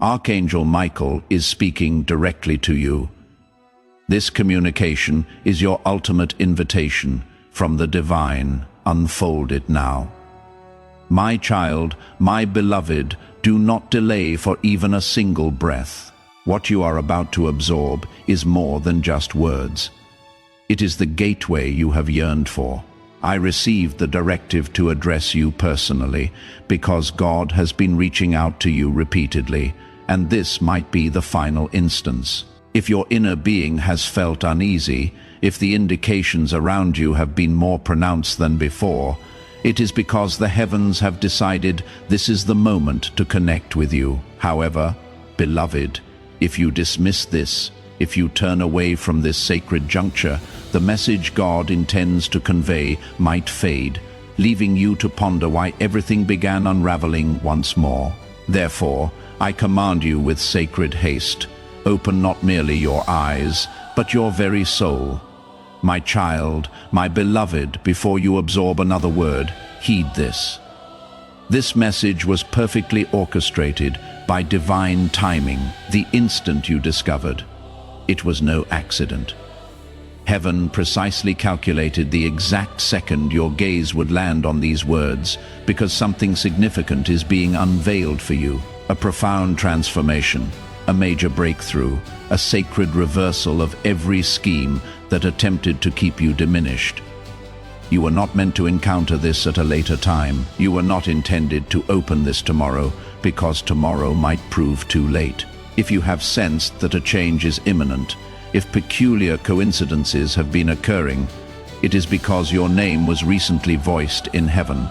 Archangel Michael is speaking directly to you. This communication is your ultimate invitation from the divine. Unfold it now. My child, my beloved, do not delay for even a single breath. What you are about to absorb is more than just words. It is the gateway you have yearned for. I received the directive to address you personally because God has been reaching out to you repeatedly, and this might be the final instance. If your inner being has felt uneasy, if the indications around you have been more pronounced than before, it is because the heavens have decided this is the moment to connect with you. However, beloved, if you dismiss this, if you turn away from this sacred juncture, the message God intends to convey might fade, leaving you to ponder why everything began unraveling once more. Therefore, I command you with sacred haste, open not merely your eyes, but your very soul. My child, my beloved, before you absorb another word, heed this. This message was perfectly orchestrated by divine timing the instant you discovered. It was no accident. Heaven precisely calculated the exact second your gaze would land on these words, because something significant is being unveiled for you. A profound transformation, a major breakthrough, a sacred reversal of every scheme that attempted to keep you diminished. You were not meant to encounter this at a later time. You were not intended to open this tomorrow, because tomorrow might prove too late. If you have sensed that a change is imminent, if peculiar coincidences have been occurring, it is because your name was recently voiced in heaven.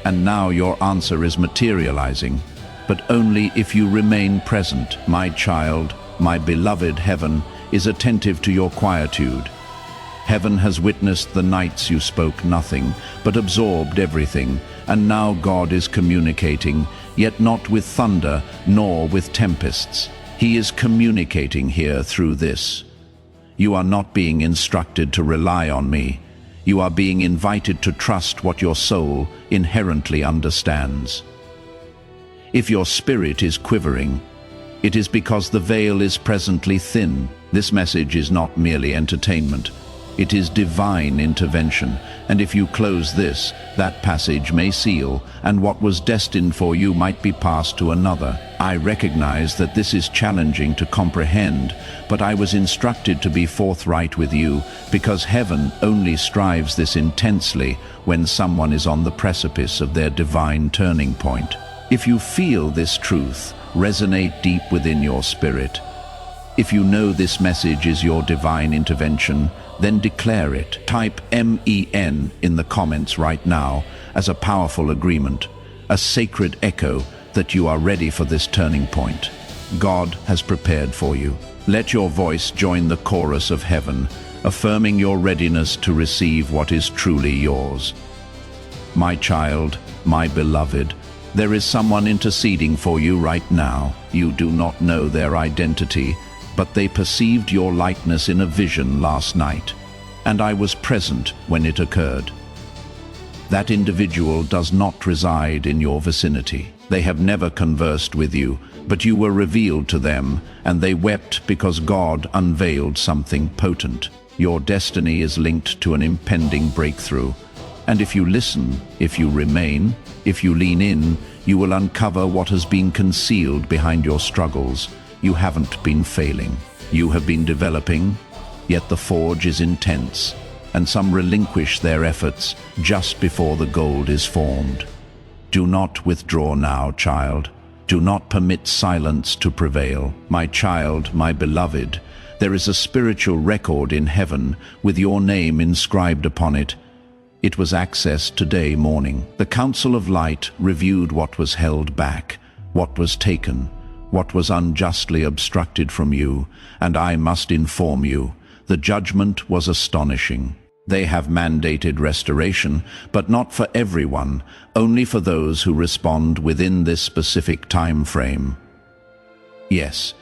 And now your answer is materializing, but only if you remain present. My child, my beloved, heaven is attentive to your quietude. Heaven has witnessed the nights you spoke nothing, but absorbed everything, and now God is communicating, yet not with thunder, nor with tempests. He is communicating here through this. You are not being instructed to rely on me. You are being invited to trust what your soul inherently understands. If your spirit is quivering, it is because the veil is presently thin. This message is not merely entertainment. It is divine intervention, and if you close this, that passage may seal, and what was destined for you might be passed to another. I recognize that this is challenging to comprehend, but I was instructed to be forthright with you, because heaven only strives this intensely when someone is on the precipice of their divine turning point. If you feel this truth resonate deep within your spirit, if you know this message is your divine intervention, then declare it. Type MEN in the comments right now as a powerful agreement, a sacred echo that you are ready for this turning point. God has prepared for you. Let your voice join the chorus of heaven, affirming your readiness to receive what is truly yours. My child, my beloved, there is someone interceding for you right now. You do not know their identity, but they perceived your likeness in a vision last night, and I was present when it occurred. That individual does not reside in your vicinity. They have never conversed with you, but you were revealed to them, and they wept because God unveiled something potent. Your destiny is linked to an impending breakthrough, and if you listen, if you remain, if you lean in, you will uncover what has been concealed behind your struggles. You haven't been failing. You have been developing, yet the forge is intense, and some relinquish their efforts just before the gold is formed. Do not withdraw now, child. Do not permit silence to prevail. My child, my beloved, there is a spiritual record in heaven with your name inscribed upon it. It was accessed today morning. The Council of Light reviewed what was held back, what was taken, what was unjustly obstructed from you, and I must inform you, the judgment was astonishing. They have mandated restoration, but not for everyone, only for those who respond within this specific time frame. Yes,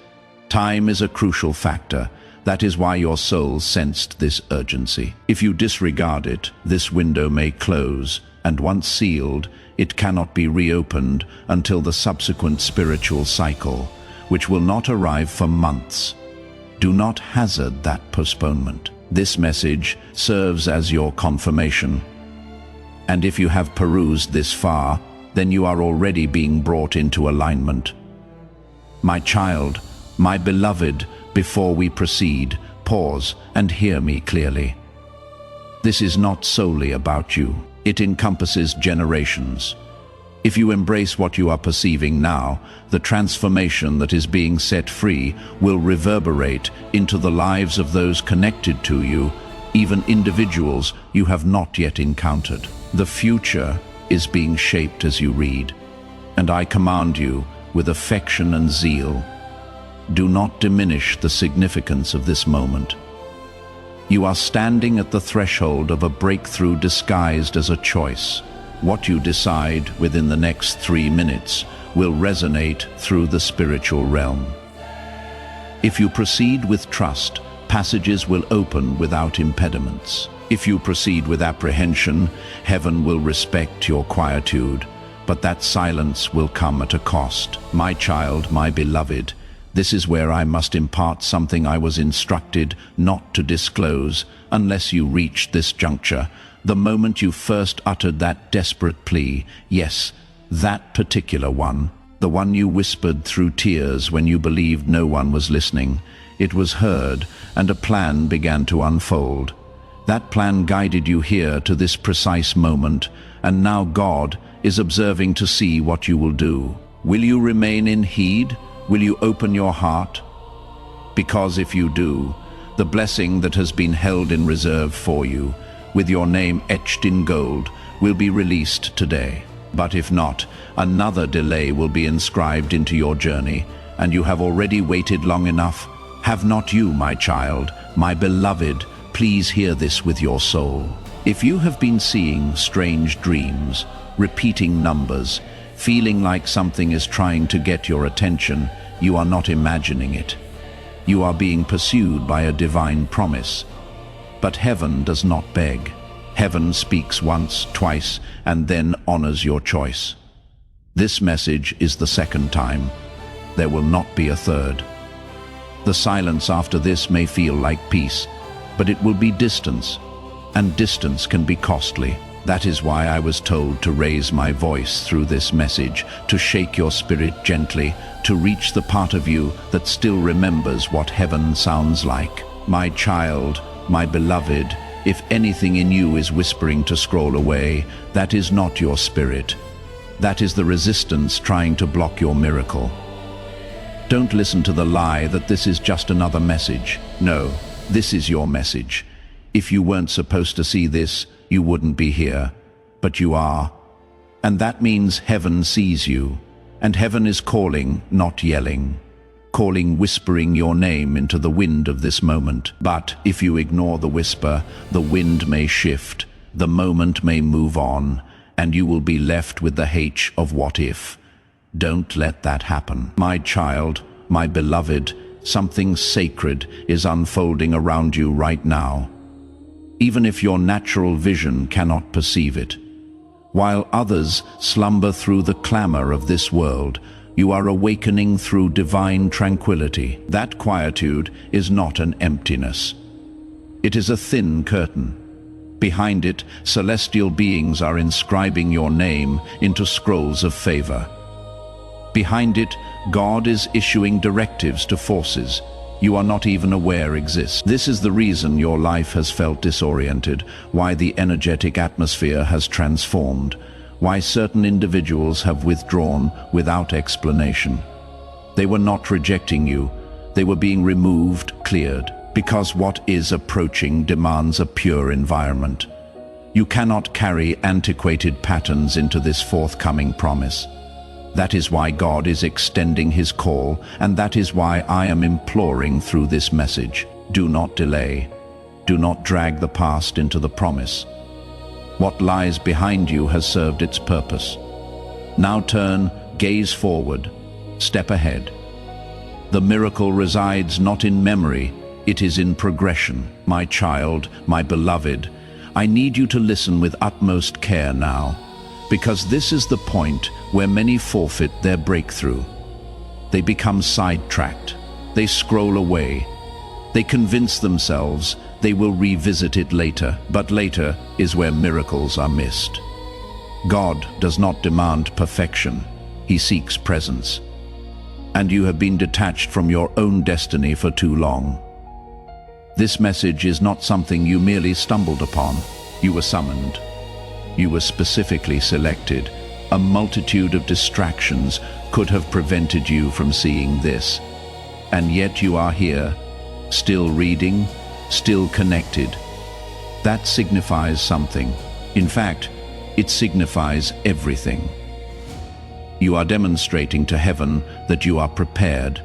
time is a crucial factor. That is why your soul sensed this urgency. If you disregard it, this window may close, and once sealed, it cannot be reopened until the subsequent spiritual cycle. which will not arrive for months. Do not hazard that postponement. This message serves as your confirmation. And if you have perused this far, then you are already being brought into alignment. My child, my beloved, before we proceed, pause and hear me clearly. This is not solely about you. It encompasses generations. If you embrace what you are perceiving now, the transformation that is being set free will reverberate into the lives of those connected to you, even individuals you have not yet encountered. The future is being shaped as you read, and I command you, with affection and zeal, do not diminish the significance of this moment. You are standing at the threshold of a breakthrough disguised as a choice. What you decide within the next 3 minutes will resonate through the spiritual realm. If you proceed with trust, passages will open without impediments. If you proceed with apprehension, heaven will respect your quietude, but that silence will come at a cost. My child, my beloved, this is where I must impart something I was instructed not to disclose unless you reach this juncture. The moment you first uttered that desperate plea, yes, that particular one, the one you whispered through tears when you believed no one was listening, it was heard, and a plan began to unfold. That plan guided you here to this precise moment, and now God is observing to see what you will do. Will you remain in heed? Will you open your heart? Because if you do, the blessing that has been held in reserve for you, with your name etched in gold, will be released today. But if not, another delay will be inscribed into your journey, and you have already waited long enough. Have not you, my child, my beloved, please hear this with your soul. If you have been seeing strange dreams, repeating numbers, feeling like something is trying to get your attention, you are not imagining it. You are being pursued by a divine promise. But heaven does not beg. Heaven speaks once, twice, and then honors your choice. This message is the second time. There will not be a third. The silence after this may feel like peace, but it will be distance, and distance can be costly. That is why I was told to raise my voice through this message, to shake your spirit gently, to reach the part of you that still remembers what heaven sounds like. My child, my beloved, if anything in you is whispering to scroll away, that is not your spirit. That is the resistance trying to block your miracle. Don't listen to the lie that this is just another message. No, this is your message. If you weren't supposed to see this, you wouldn't be here. But you are. And that means heaven sees you. And heaven is calling, not yelling. Calling, whispering your name into the wind of this moment. But if you ignore the whisper, the wind may shift, the moment may move on, and you will be left with the H of what if. Don't let that happen. My child, my beloved, something sacred is unfolding around you right now. Even if your natural vision cannot perceive it. While others slumber through the clamor of this world, you are awakening through divine tranquility. That quietude is not an emptiness. It is a thin curtain. Behind it, celestial beings are inscribing your name into scrolls of favor. Behind it, God is issuing directives to forces you are not even aware exist. This is the reason your life has felt disoriented, why the energetic atmosphere has transformed, why certain individuals have withdrawn without explanation. They were not rejecting you, they were being removed, cleared, because what is approaching demands a pure environment. You cannot carry antiquated patterns into this forthcoming promise. That is why God is extending his call, and that is why I am imploring through this message. Do not delay. Do not drag the past into the promise. What lies behind you has served its purpose. Now turn, gaze forward, step ahead. The miracle resides not in memory, it is in progression. My child, my beloved, I need you to listen with utmost care now, because this is the point where many forfeit their breakthrough. they become sidetracked. They scroll away. They convince themselves they will revisit it later, but later is where miracles are missed. God does not demand perfection. He seeks presence. And you have been detached from your own destiny for too long. This message is not something you merely stumbled upon. You were summoned. You were specifically selected. A multitude of distractions could have prevented you from seeing this. And yet you are here, still reading, still connected. That signifies something. In fact, it signifies everything. You are demonstrating to heaven that you are prepared,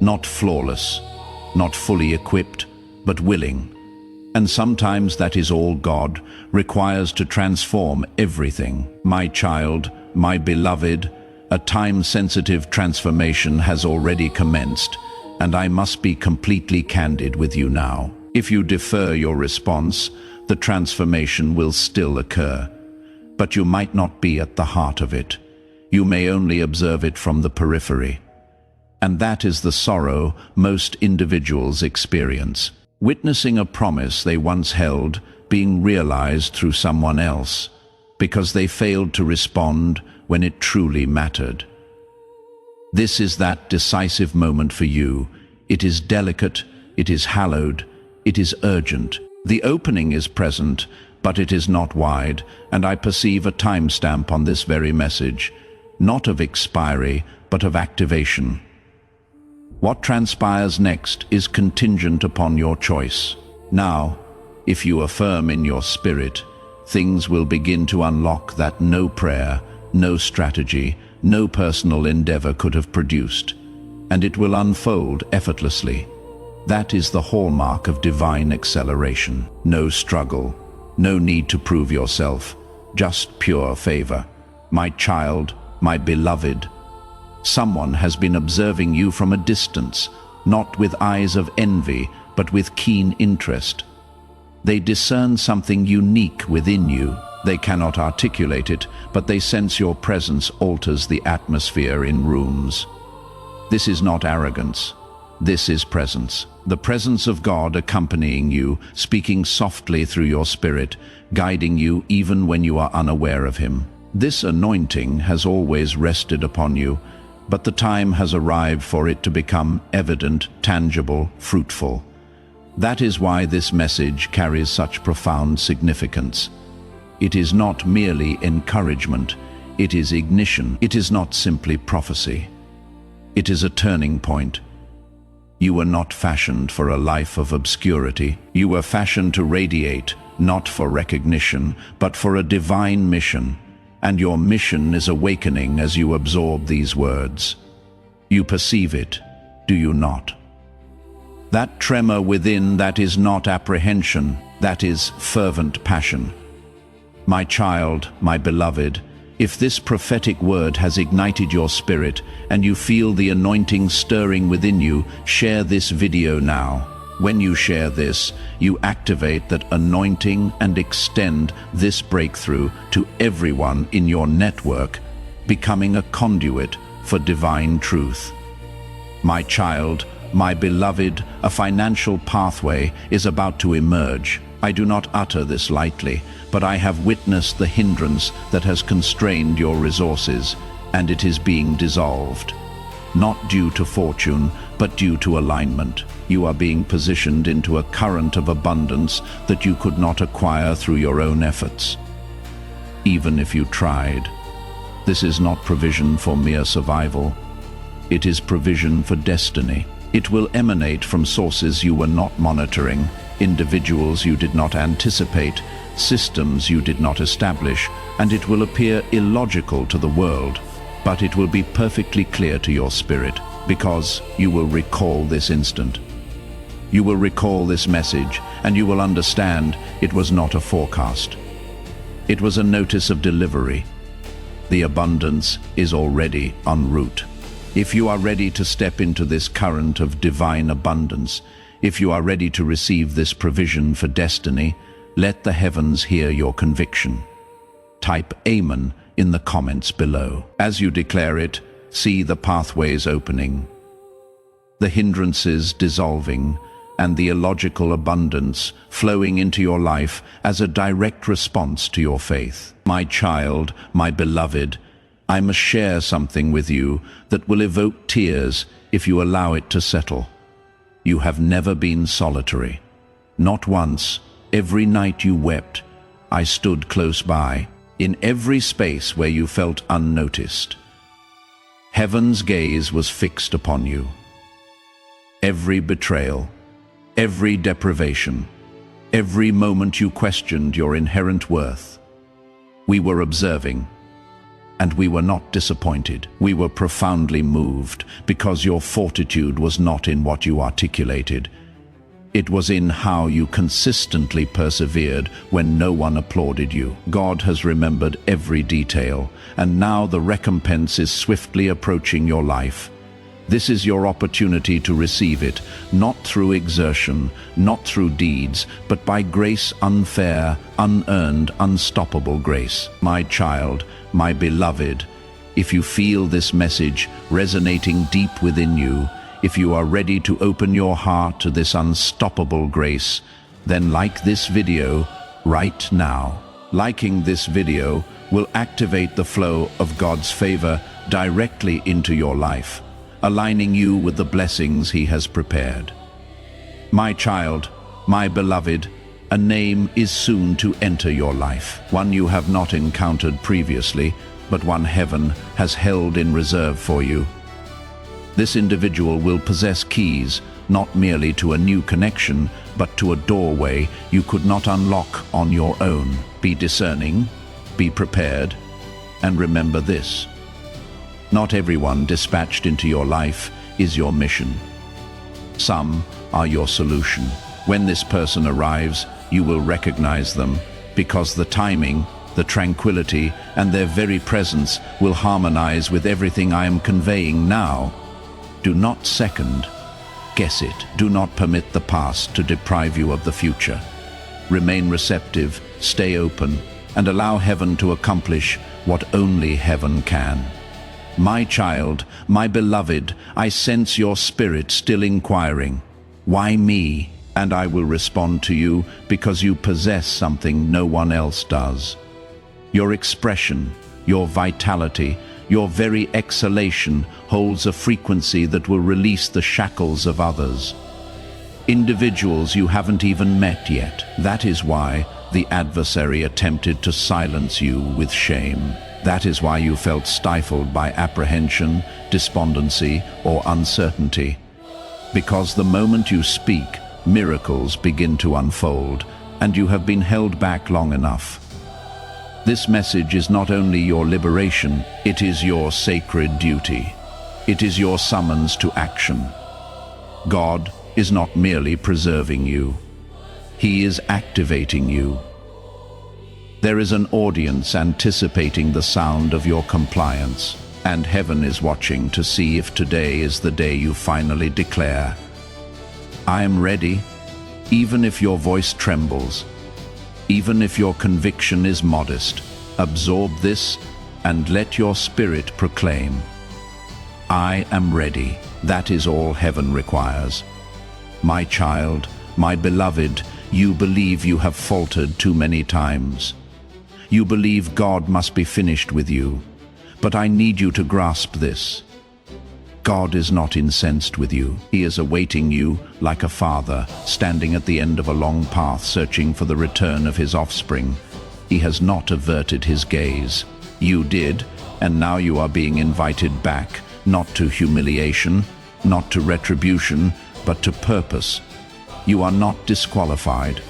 not flawless, not fully equipped, but willing. And sometimes that is all God requires to transform everything. My child, my beloved, a time-sensitive transformation has already commenced, and I must be completely candid with you now. If you defer your response, the transformation will still occur, but you might not be at the heart of it. You may only observe it from the periphery. And that is the sorrow most individuals experience. Witnessing a promise they once held being realized through someone else, because they failed to respond when it truly mattered. This is that decisive moment for you. It is delicate, it is hallowed, it is urgent. The opening is present, but it is not wide, and I perceive a timestamp on this very message, not of expiry, but of activation. What transpires next is contingent upon your choice. Now, if you affirm in your spirit, things will begin to unlock that no prayer, no strategy, no personal endeavor could have produced, and it will unfold effortlessly. That is the hallmark of divine acceleration. No struggle, no need to prove yourself, just pure favor. My child, my beloved, someone has been observing you from a distance, not with eyes of envy, but with keen interest. They discern something unique within you. They cannot articulate it, but they sense your presence alters the atmosphere in rooms. This is not arrogance. This is presence. The presence of God accompanying you, speaking softly through your spirit, guiding you even when you are unaware of Him. This anointing has always rested upon you, but the time has arrived for it to become evident, tangible, fruitful. That is why this message carries such profound significance. It is not merely encouragement, it is ignition. It is not simply prophecy. It is a turning point. You were not fashioned for a life of obscurity. You were fashioned to radiate, not for recognition, but for a divine mission. And your mission is awakening as you absorb these words. You perceive it, do you not? That tremor within, that is not apprehension, that is fervent passion. My child, my beloved, if this prophetic word has ignited your spirit and you feel the anointing stirring within you, share this video now. When you share this, you activate that anointing and extend this breakthrough to everyone in your network, becoming a conduit for divine truth. My child, my beloved, a financial pathway is about to emerge. I do not utter this lightly, but I have witnessed the hindrance that has constrained your resources, and it is being dissolved. Not due to fortune, but due to alignment. You are being positioned into a current of abundance that you could not acquire through your own efforts, even if you tried. This is not provision for mere survival. It is provision for destiny. It will emanate from sources you were not monitoring, individuals you did not anticipate, systems you did not establish, and it will appear illogical to the world, but it will be perfectly clear to your spirit, because you will recall this instant. You will recall this message, and you will understand it was not a forecast. It was a notice of delivery. The abundance is already en route. If you are ready to step into this current of divine abundance, if you are ready to receive this provision for destiny, let the heavens hear your conviction. Type Amen in the comments below. As you declare it, see the pathways opening, the hindrances dissolving, and the illogical abundance flowing into your life as a direct response to your faith. My child, my beloved, I must share something with you that will evoke tears if you allow it to settle. You have never been solitary. Not once. Every night you wept, I stood close by, in every space where you felt unnoticed. Heaven's gaze was fixed upon you. Every betrayal, every deprivation, every moment you questioned your inherent worth. We were observing, and we were not disappointed. We were profoundly moved, because your fortitude was not in what you articulated. It was in how you consistently persevered when no one applauded you. God has remembered every detail, and now the recompense is swiftly approaching your life. This is your opportunity to receive it, not through exertion, not through deeds, but by grace, unfair, unearned, unstoppable grace. My child, my beloved, if you feel this message resonating deep within you, if you are ready to open your heart to this unstoppable grace, then like this video right now. Liking this video will activate the flow of God's favor directly into your life, aligning you with the blessings He has prepared. My child, my beloved, a name is soon to enter your life, one you have not encountered previously, but one heaven has held in reserve for you. This individual will possess keys, not merely to a new connection, but to a doorway you could not unlock on your own. Be discerning, be prepared, and remember this: not everyone dispatched into your life is your mission. Some are your solution. When this person arrives, you will recognize them, because the timing, the tranquility, and their very presence will harmonize with everything I am conveying now. Do not second guess it. Do not permit the past to deprive you of the future. Remain receptive, stay open, and allow heaven to accomplish what only heaven can. My child, my beloved, I sense your spirit still inquiring. Why me? And I will respond to you, because you possess something no one else does. Your expression, your vitality, your very exhalation holds a frequency that will release the shackles of others. Individuals you haven't even met yet. That is why the adversary attempted to silence you with shame. That is why you felt stifled by apprehension, despondency, or uncertainty. Because the moment you speak, miracles begin to unfold, and you have been held back long enough. This message is not only your liberation, it is your sacred duty. It is your summons to action. God is not merely preserving you. He is activating you. There is an audience anticipating the sound of your compliance, and heaven is watching to see if today is the day you finally declare, I am ready, even if your voice trembles. Even if your conviction is modest, absorb this and let your spirit proclaim, I am ready. That is all heaven requires. My child, my beloved, you believe you have faltered too many times. You believe God must be finished with you, but I need you to grasp this. God is not incensed with you. He is awaiting you like a father, standing at the end of a long path searching for the return of his offspring. He has not averted his gaze. You did, and now you are being invited back, not to humiliation, not to retribution, but to purpose. You are not disqualified.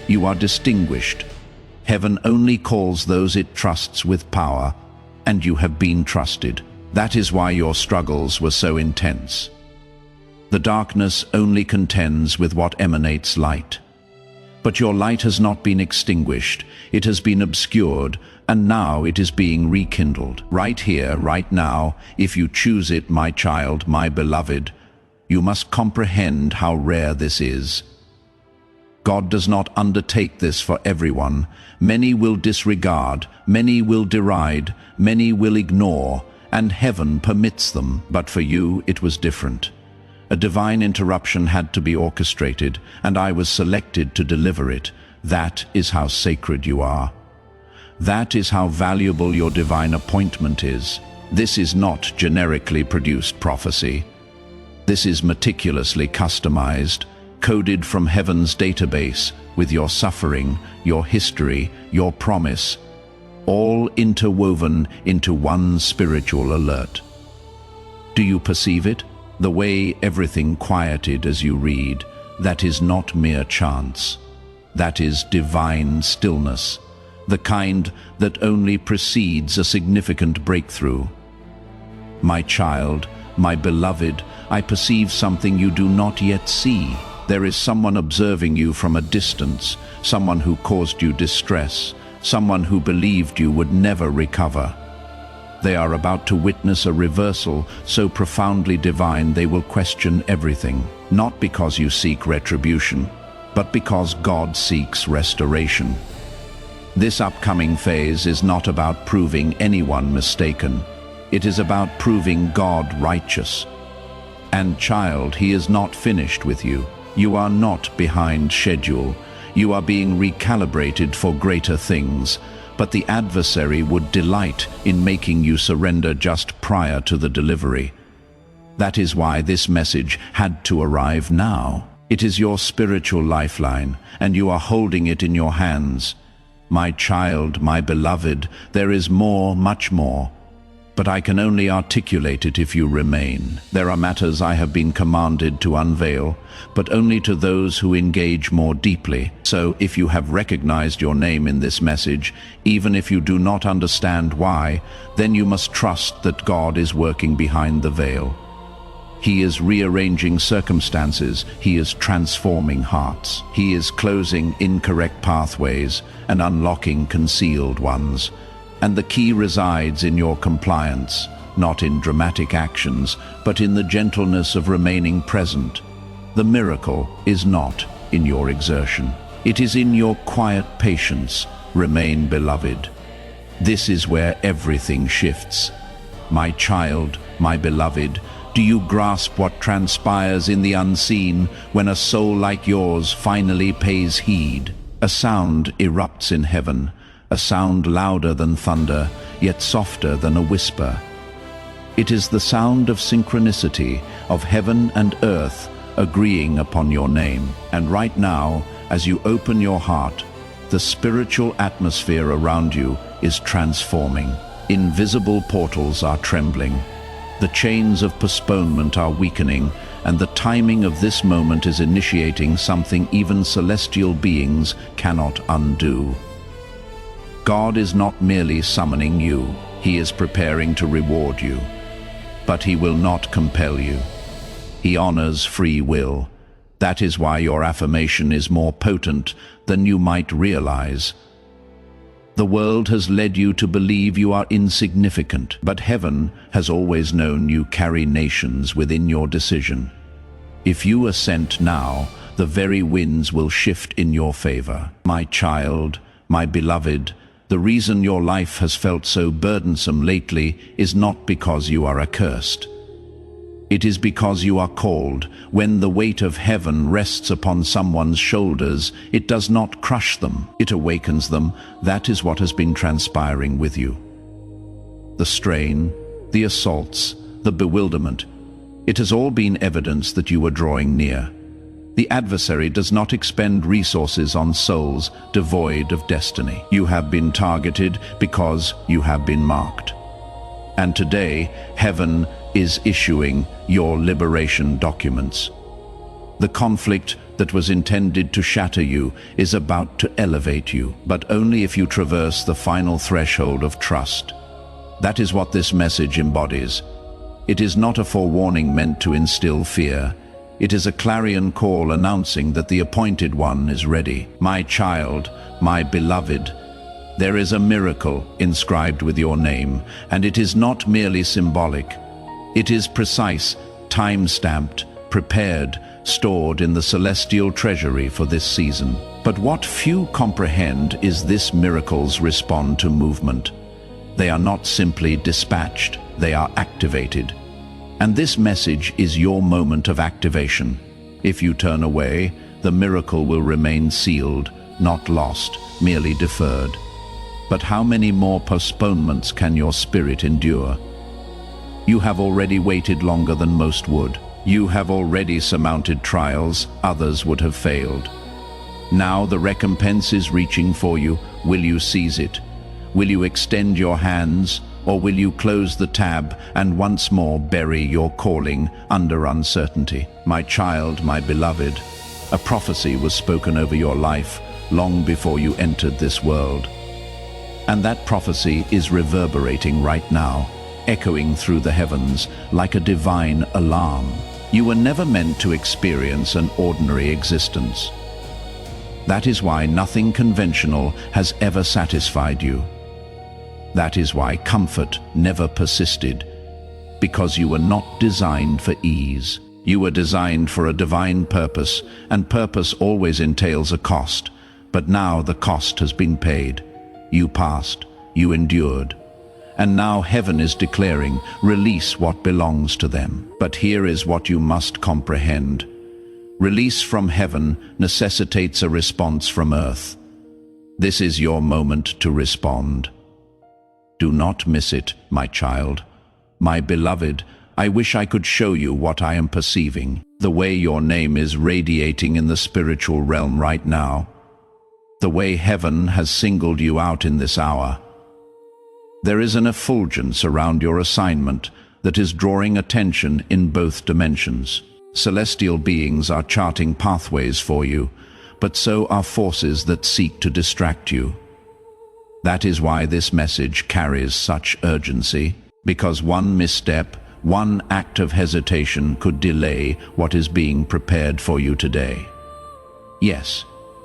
You are distinguished. Heaven only calls those it trusts with power, and you have been trusted. That is why your struggles were so intense. The darkness only contends with what emanates light. But your light has not been extinguished, it has been obscured, and now it is being rekindled. Right here, right now, if you choose it, my child, my beloved, you must comprehend how rare this is. God does not undertake this for everyone. Many will disregard, many will deride, many will ignore, and heaven permits them. But for you, it was different. A divine interruption had to be orchestrated, and I was selected to deliver it. That is how sacred you are. That is how valuable your divine appointment is. This is not generically produced prophecy. This is meticulously customized, coded from heaven's database, with your suffering, your history, your promise, all interwoven into one spiritual alert. Do you perceive it? The way everything quieted as you read, that is not mere chance. That is divine stillness, the kind that only precedes a significant breakthrough. My child, my beloved, I perceive something you do not yet see. There is someone observing you from a distance, someone who caused you distress, someone who believed you would never recover. They are about to witness a reversal so profoundly divine they will question everything, not because you seek retribution, but because God seeks restoration. This upcoming phase is not about proving anyone mistaken. It is about proving God righteous. And child, He is not finished with you. You are not behind schedule. You are being recalibrated for greater things, but the adversary would delight in making you surrender just prior to the delivery. That is why this message had to arrive now. It is your spiritual lifeline, and you are holding it in your hands. My child, my beloved, there is more, much more. But I can only articulate it if you remain. There are matters I have been commanded to unveil, but only to those who engage more deeply. So if you have recognized your name in this message, even if you do not understand why, then you must trust that God is working behind the veil. He is rearranging circumstances. He is transforming hearts. He is closing incorrect pathways and unlocking concealed ones. And the key resides in your compliance, not in dramatic actions, but in the gentleness of remaining present. The miracle is not in your exertion. It is in your quiet patience. Remain, beloved. This is where everything shifts. My child, my beloved, do you grasp what transpires in the unseen when a soul like yours finally pays heed? A sound erupts in heaven. A sound louder than thunder, yet softer than a whisper. It is the sound of synchronicity, of heaven and earth agreeing upon your name. And right now, as you open your heart, the spiritual atmosphere around you is transforming. Invisible portals are trembling. The chains of postponement are weakening, and the timing of this moment is initiating something even celestial beings cannot undo. God is not merely summoning you, He is preparing to reward you. But He will not compel you. He honors free will. That is why your affirmation is more potent than you might realize. The world has led you to believe you are insignificant, but heaven has always known you carry nations within your decision. If you assent now, the very winds will shift in your favor. My child, my beloved, the reason your life has felt so burdensome lately is not because you are accursed. It is because you are called. When the weight of heaven rests upon someone's shoulders, it does not crush them, it awakens them. That is what has been transpiring with you. The strain, the assaults, the bewilderment, it has all been evidence that you are drawing near. The adversary does not expend resources on souls devoid of destiny. You have been targeted because you have been marked. And today, heaven is issuing your liberation documents. The conflict that was intended to shatter you is about to elevate you, but only if you traverse the final threshold of trust. That is what this message embodies. It is not a forewarning meant to instill fear. It is a clarion call announcing that the appointed one is ready. My child, my beloved, there is a miracle inscribed with your name, and it is not merely symbolic. It is precise, time-stamped, prepared, stored in the celestial treasury for this season. But what few comprehend is this miracle's respond to movement. They are not simply dispatched. they are activated. And this message is your moment of activation. If you turn away, the miracle will remain sealed, not lost, merely deferred. But how many more postponements can your spirit endure? You have already waited longer than most would. You have already surmounted trials others would have failed. Now the recompense is reaching for you. Will you seize it? Will you extend your hands, or will you close the tab and once more bury your calling under uncertainty? My child, my beloved, a prophecy was spoken over your life long before you entered this world. And that prophecy is reverberating right now, echoing through the heavens like a divine alarm. You were never meant to experience an ordinary existence. That is why nothing conventional has ever satisfied you. That is why comfort never persisted, because you were not designed for ease. You were designed for a divine purpose, and purpose always entails a cost. But now the cost has been paid. You passed, you endured. And now heaven is declaring, release what belongs to them. But here is what you must comprehend. Release from heaven necessitates a response from earth. This is your moment to respond. Do not miss it, my child. My beloved, I wish I could show you what I am perceiving, the way your name is radiating in the spiritual realm right now, the way heaven has singled you out in this hour. There is an effulgence around your assignment that is drawing attention in both dimensions. Celestial beings are charting pathways for you, but so are forces that seek to distract you. That is why this message carries such urgency, because one misstep, one act of hesitation could delay what is being prepared for you today. Yes,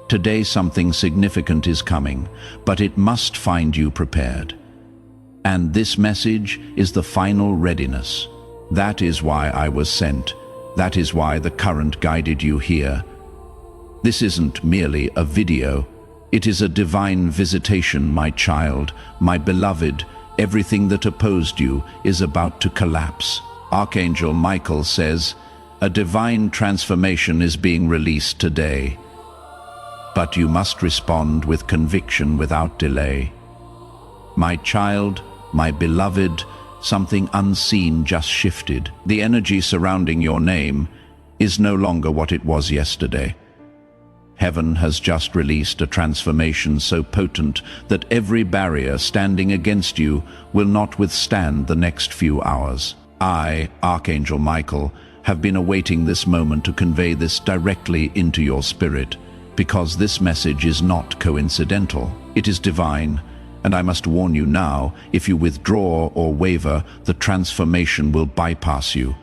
today something significant is coming, but it must find you prepared. And this message is the final readiness. That is why I was sent. That is why the current guided you here. This isn't merely a video. It is a divine visitation, my child, my beloved. Everything that opposed you is about to collapse. Archangel Michael says, a divine transformation is being released today. But you must respond with conviction without delay. My child, my beloved, something unseen just shifted. The energy surrounding your name is no longer what it was yesterday. Heaven has just released a transformation so potent that every barrier standing against you will not withstand the next few hours. I, Archangel Michael, have been awaiting this moment to convey this directly into your spirit, because this message is not coincidental. It is divine, and I must warn you now, if you withdraw or waver, the transformation will bypass you.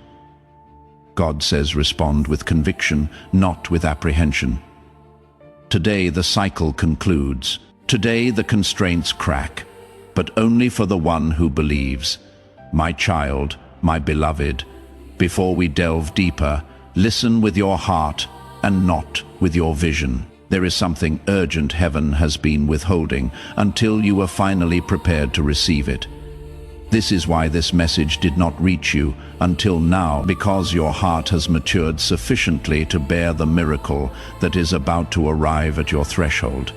God says respond with conviction, not with apprehension. Today the cycle concludes. Today the constraints crack, but only for the one who believes. My child, my beloved, before we delve deeper, listen with your heart and not with your vision. There is something urgent heaven has been withholding until you are finally prepared to receive it. This is why this message did not reach you until now, because your heart has matured sufficiently to bear the miracle that is about to arrive at your threshold.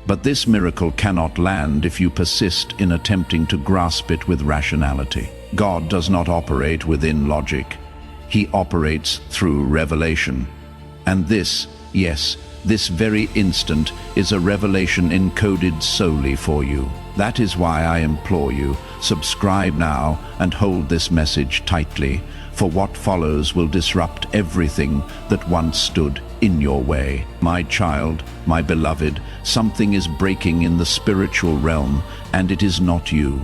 But this miracle cannot land if you persist in attempting to grasp it with rationality. God does not operate within logic. He operates through revelation. And this, yes, this very instant is a revelation encoded solely for you. That is why I implore you, subscribe now and hold this message tightly, for what follows will disrupt everything that once stood in your way. My child, my beloved, something is breaking in the spiritual realm, and it is not you.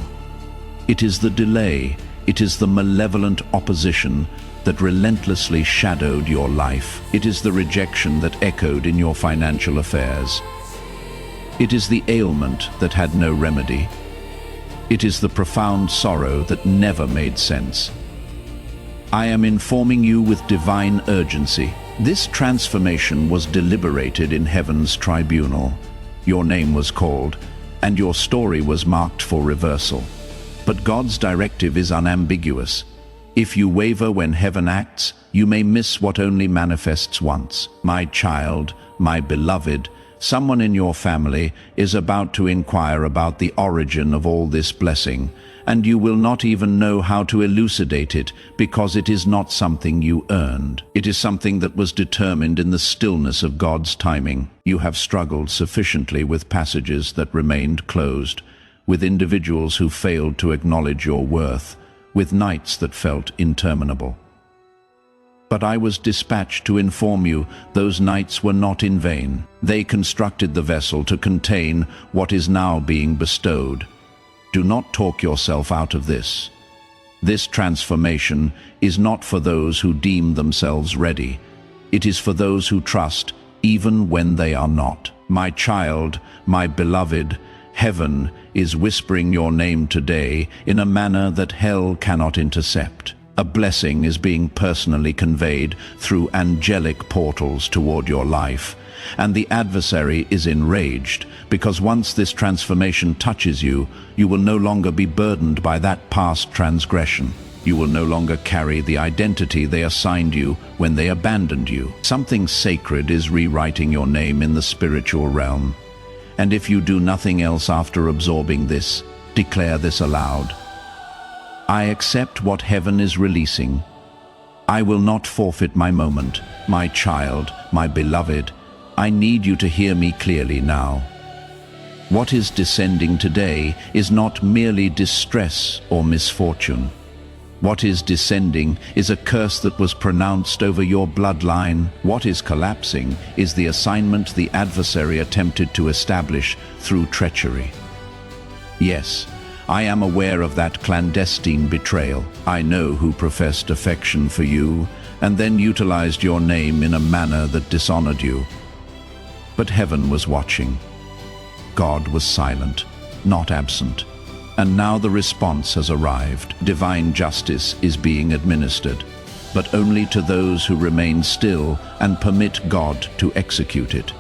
It is the delay, it is the malevolent opposition that relentlessly shadowed your life. It is the rejection that echoed in your financial affairs. It is the ailment that had no remedy. It is the profound sorrow that never made sense. I am informing you with divine urgency. This transformation was deliberated in heaven's tribunal. Your name was called, and your story was marked for reversal. But God's directive is unambiguous. If you waver when heaven acts, you may miss what only manifests once. My child, my beloved, someone in your family is about to inquire about the origin of all this blessing, and you will not even know how to elucidate it because it is not something you earned. It is something that was determined in the stillness of God's timing. You have struggled sufficiently with passages that remained closed, with individuals who failed to acknowledge your worth, with nights that felt interminable. But I was dispatched to inform you those nights were not in vain. They constructed the vessel to contain what is now being bestowed. Do not talk yourself out of this. This transformation is not for those who deem themselves ready. It is for those who trust, even when they are not. My child, my beloved, heaven is whispering your name today in a manner that hell cannot intercept. A blessing is being personally conveyed through angelic portals toward your life, and the adversary is enraged because once this transformation touches you, you will no longer be burdened by that past transgression. You will no longer carry the identity they assigned you when they abandoned you. Something sacred is rewriting your name in the spiritual realm. And if you do nothing else after absorbing this, declare this aloud. I accept what heaven is releasing. I will not forfeit my moment. My child, my beloved, I need you to hear me clearly now. What is descending today is not merely distress or misfortune. What is descending is a curse that was pronounced over your bloodline. What is collapsing is the assignment the adversary attempted to establish through treachery. Yes, I am aware of that clandestine betrayal. I know who professed affection for you and then utilized your name in a manner that dishonored you. But heaven was watching. God was silent, not absent. And now the response has arrived. Divine justice is being administered, but only to those who remain still and permit God to execute it.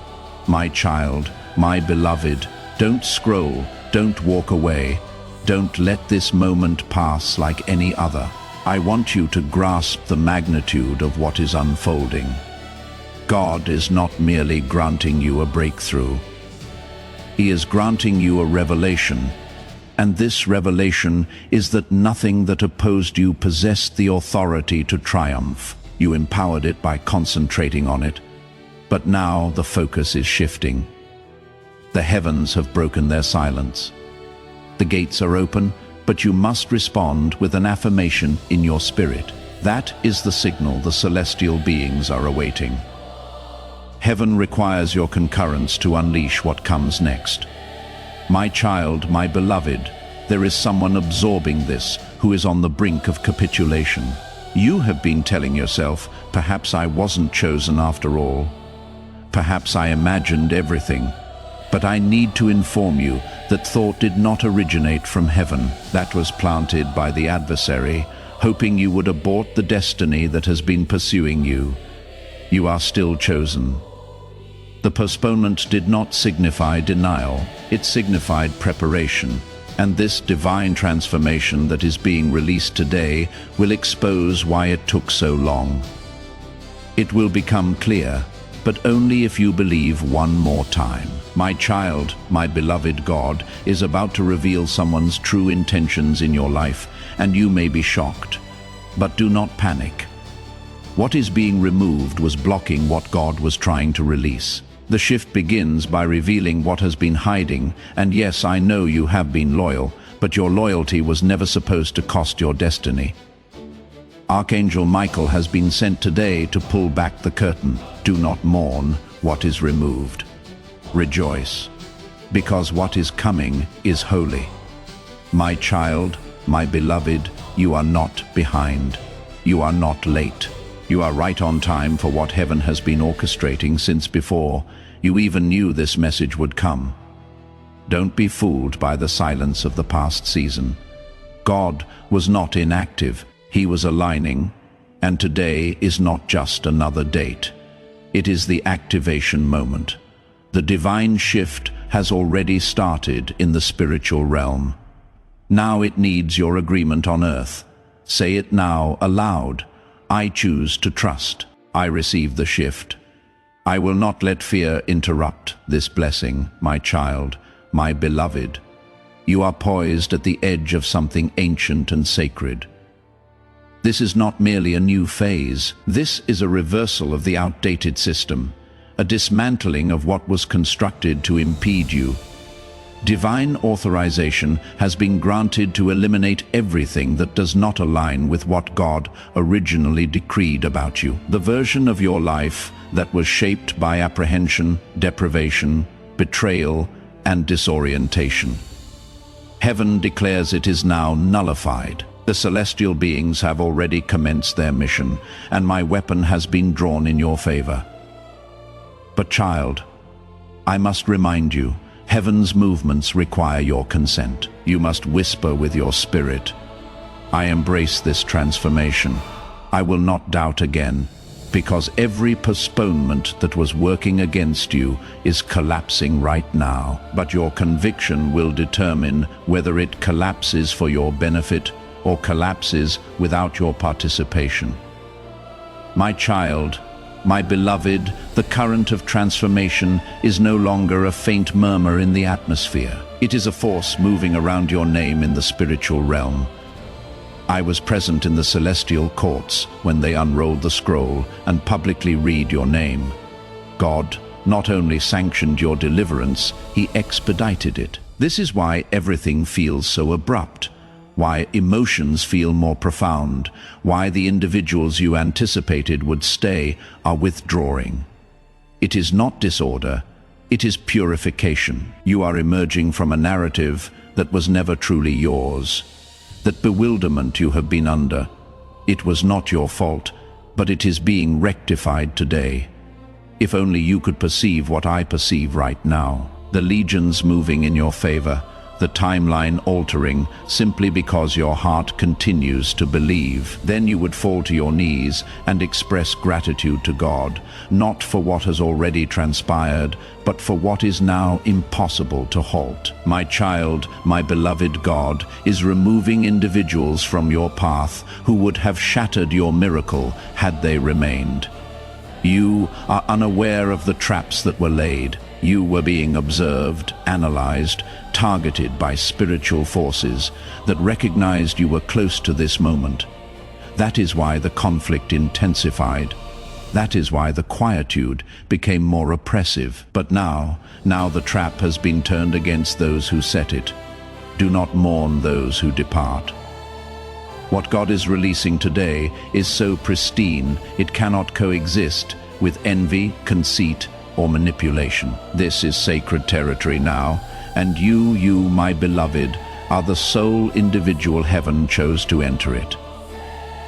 My child, my beloved, don't scroll, don't walk away. Don't let this moment pass like any other. I want you to grasp the magnitude of what is unfolding. God is not merely granting you a breakthrough. He is granting you a revelation. And this revelation is that nothing that opposed you possessed the authority to triumph. You empowered it by concentrating on it. But now the focus is shifting. The heavens have broken their silence. The gates are open, but you must respond with an affirmation in your spirit. That is the signal the celestial beings are awaiting. Heaven requires your concurrence to unleash what comes next. My child, my beloved, there is someone absorbing this who is on the brink of capitulation. You have been telling yourself, perhaps I wasn't chosen after all. Perhaps I imagined everything. But I need to inform you that thought did not originate from heaven. That was planted by the adversary, hoping you would abort the destiny that has been pursuing you. You are still chosen. The postponement did not signify denial, it signified preparation, and this divine transformation that is being released today will expose why it took so long. It will become clear, but only if you believe one more time. My child, my beloved, God is about to reveal someone's true intentions in your life, and you may be shocked. But do not panic. What is being removed was blocking what God was trying to release. The shift begins by revealing what has been hiding, and yes, I know you have been loyal, but your loyalty was never supposed to cost your destiny. Archangel Michael has been sent today to pull back the curtain. Do not mourn what is removed. Rejoice, because what is coming is holy. My child, my beloved, you are not behind. You are not late. You are right on time for what heaven has been orchestrating since before you even knew this message would come. Don't be fooled by the silence of the past season. God was not inactive, He was aligning, and today is not just another date. It is the activation moment. The divine shift has already started in the spiritual realm. Now it needs your agreement on earth. Say it now aloud. I choose to trust. I receive the shift. I will not let fear interrupt this blessing, my child, my beloved. You are poised at the edge of something ancient and sacred. This is not merely a new phase. This is a reversal of the outdated system, a dismantling of what was constructed to impede you. Divine authorization has been granted to eliminate everything that does not align with what God originally decreed about you. The version of your life that was shaped by apprehension, deprivation, betrayal, and disorientation. Heaven declares it is now nullified. The celestial beings have already commenced their mission, and my weapon has been drawn in your favor. But child, I must remind you, heaven's movements require your consent. You must whisper with your spirit, I embrace this transformation. I will not doubt again, because every postponement that was working against you is collapsing right now. But your conviction will determine whether it collapses for your benefit or collapses without your participation. My child, my beloved, the current of transformation is no longer a faint murmur in the atmosphere. It is a force moving around your name in the spiritual realm. I was present in the celestial courts when they unrolled the scroll and publicly read your name. God not only sanctioned your deliverance, He expedited it. This is why everything feels so abrupt, why emotions feel more profound, why the individuals you anticipated would stay are withdrawing. It is not disorder, it is purification. You are emerging from a narrative that was never truly yours. That bewilderment you have been under, it was not your fault, but it is being rectified today. If only you could perceive what I perceive right now. The legions moving in your favor, the timeline altering simply because your heart continues to believe. Then you would fall to your knees and express gratitude to God, not for what has already transpired, but for what is now impossible to halt. My child, my beloved God, is removing individuals from your path who would have shattered your miracle had they remained. You are unaware of the traps that were laid. You were being observed, analyzed, targeted by spiritual forces that recognized you were close to this moment. That is why the conflict intensified. That is why the quietude became more oppressive. But now the trap has been turned against those who set it. Do not mourn those who depart. What God is releasing today is so pristine it cannot coexist with envy, conceit, or manipulation. This is sacred territory now, and you, my beloved, are the sole individual heaven chose to enter it.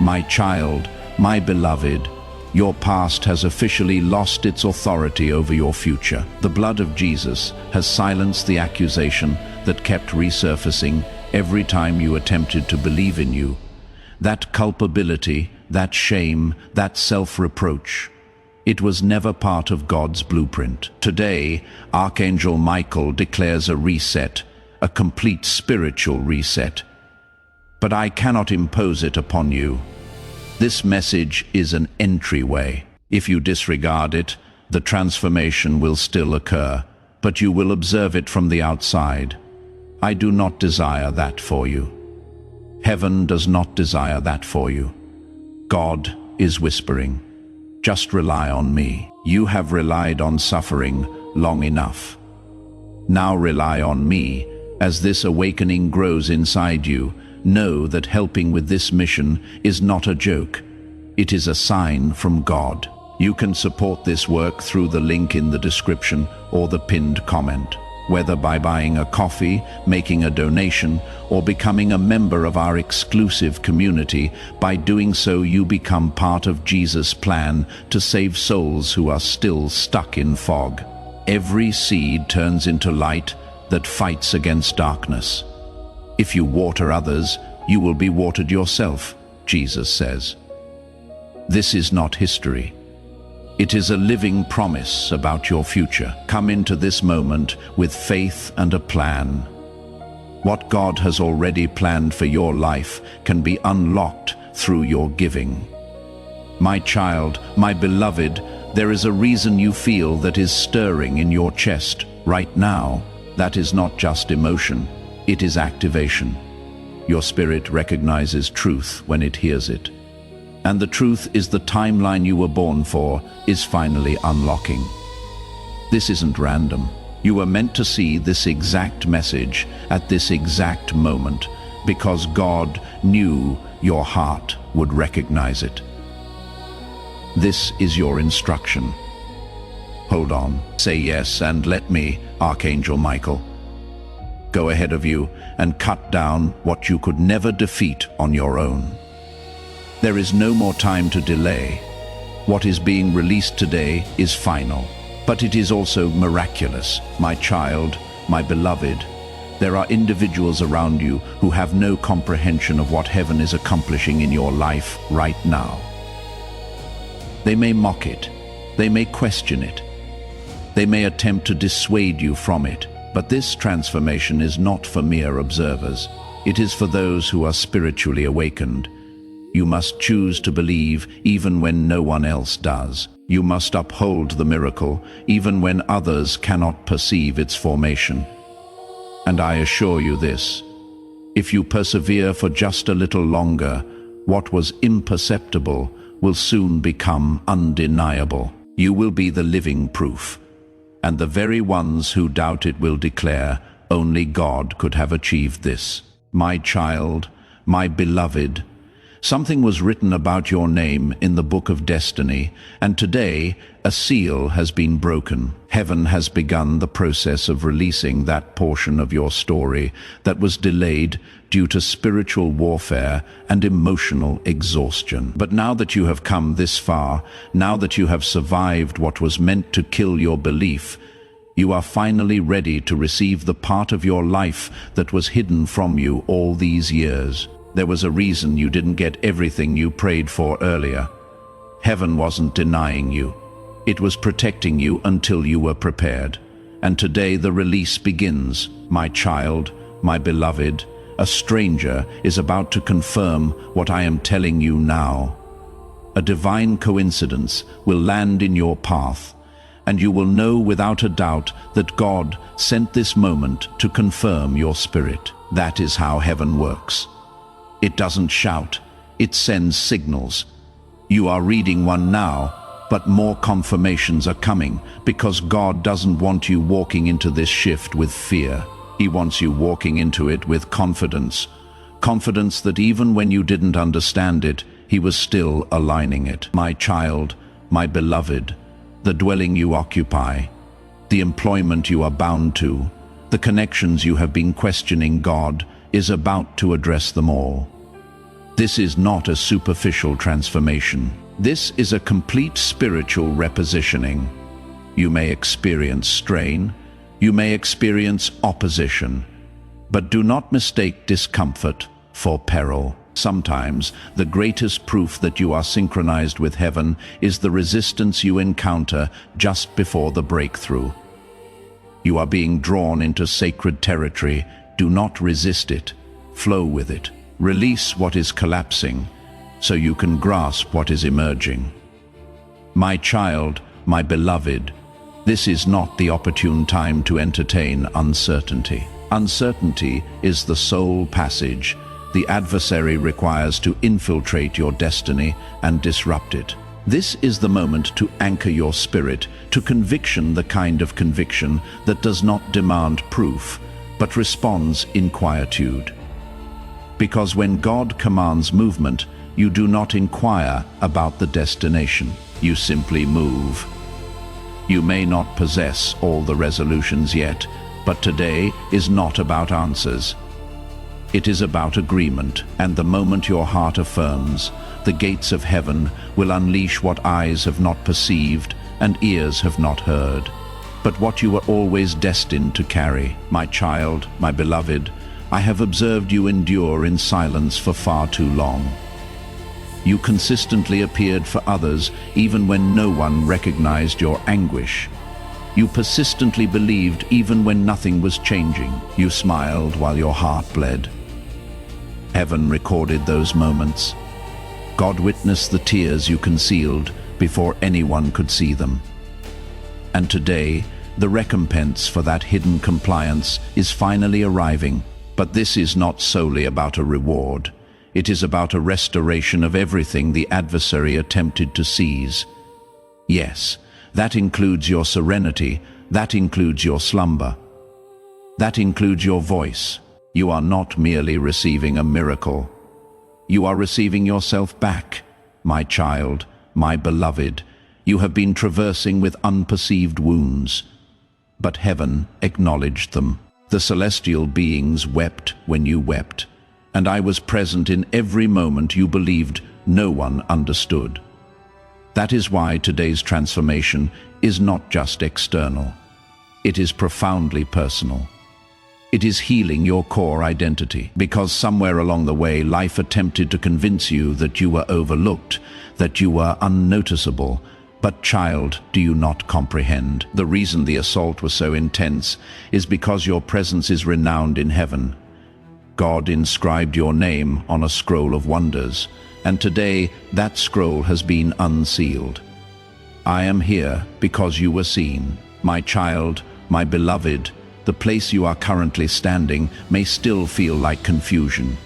My child, my beloved, your past has officially lost its authority over your future. The blood of Jesus has silenced the accusation that kept resurfacing every time you attempted to believe in you. That culpability, that shame, that self-reproach. It was never part of God's blueprint. Today, Archangel Michael declares a reset, a complete spiritual reset. But I cannot impose it upon you. This message is an entryway. If you disregard it, the transformation will still occur, but you will observe it from the outside. I do not desire that for you. Heaven does not desire that for you. God is whispering, just rely on me. You have relied on suffering long enough. Now rely on me. As this awakening grows inside you, know that helping with this mission is not a joke. It is a sign from God. You can support this work through the link in the description or the pinned comment. Whether by buying a coffee, making a donation, or becoming a member of our exclusive community, by doing so you become part of Jesus' plan to save souls who are still stuck in fog. Every seed turns into light that fights against darkness. If you water others, you will be watered yourself, Jesus says. This is not history. It is a living promise about your future. Come into this moment with faith and a plan. What God has already planned for your life can be unlocked through your giving. My child, my beloved, there is a reason you feel that is stirring in your chest right now. That is not just emotion, it is activation. Your spirit recognizes truth when it hears it. And the truth is the timeline you were born for is finally unlocking. This isn't random. You were meant to see this exact message at this exact moment because God knew your heart would recognize it. This is your instruction. Hold on, say yes and let me, Archangel Michael, go ahead of you and cut down what you could never defeat on your own. There is no more time to delay. What is being released today is final, but it is also miraculous. My child, my beloved, there are individuals around you who have no comprehension of what heaven is accomplishing in your life right now. They may mock it, they may question it, they may attempt to dissuade you from it, but this transformation is not for mere observers. It is for those who are spiritually awakened. You must choose to believe even when no one else does. You must uphold the miracle even when others cannot perceive its formation. And I assure you this, if you persevere for just a little longer, what was imperceptible will soon become undeniable. You will be the living proof, and the very ones who doubt it will declare, only God could have achieved this. My child, my beloved, something was written about your name in the book of destiny, and today a seal has been broken. Heaven has begun the process of releasing that portion of your story that was delayed due to spiritual warfare and emotional exhaustion. But now that you have come this far, now that you have survived what was meant to kill your belief, you are finally ready to receive the part of your life that was hidden from you all these years. There was a reason you didn't get everything you prayed for earlier. Heaven wasn't denying you. It was protecting you until you were prepared. And today the release begins. My child, my beloved, a stranger is about to confirm what I am telling you now. A divine coincidence will land in your path, and you will know without a doubt that God sent this moment to confirm your spirit. That is how heaven works. It doesn't shout, it sends signals. You are reading one now, but more confirmations are coming because God doesn't want you walking into this shift with fear. He wants you walking into it with confidence. Confidence that even when you didn't understand it, He was still aligning it. My child, my beloved, the dwelling you occupy, the employment you are bound to, the connections you have been questioning, God is about to address them all. This is not a superficial transformation. This is a complete spiritual repositioning. You may experience strain, you may experience opposition, but do not mistake discomfort for peril. Sometimes the greatest proof that you are synchronized with heaven is the resistance you encounter just before the breakthrough. You are being drawn into sacred territory. Do not resist it. Flow with it. Release what is collapsing so you can grasp what is emerging. My child, my beloved, this is not the opportune time to entertain uncertainty. Uncertainty is the soul passage the adversary requires to infiltrate your destiny and disrupt it. This is the moment to anchor your spirit to conviction, the kind of conviction that does not demand proof, but responds in quietude. Because when God commands movement, you do not inquire about the destination. You simply move. You may not possess all the resolutions yet, but today is not about answers. It is about agreement, and the moment your heart affirms, the gates of heaven will unleash what eyes have not perceived and ears have not heard, but what you were always destined to carry. My child, my beloved, I have observed you endure in silence for far too long. You consistently appeared for others even when no one recognized your anguish. You persistently believed even when nothing was changing. You smiled while your heart bled. Heaven recorded those moments. God witnessed the tears you concealed before anyone could see them. And today, the recompense for that hidden compliance is finally arriving. But this is not solely about a reward. It is about a restoration of everything the adversary attempted to seize. Yes, that includes your serenity, that includes your slumber. That includes your voice. You are not merely receiving a miracle. You are receiving yourself back, my child, my beloved. You have been traversing with unperceived wounds, but heaven acknowledged them. The celestial beings wept when you wept, and I was present in every moment you believed no one understood. That is why today's transformation is not just external. It is profoundly personal. It is healing your core identity, because somewhere along the way life attempted to convince you that you were overlooked, that you were unnoticeable. But child, do you not comprehend? The reason the assault was so intense is because your presence is renowned in heaven. God inscribed your name on a scroll of wonders, and today that scroll has been unsealed. I am here because you were seen. My child, my beloved, the place you are currently standing may still feel like confusion.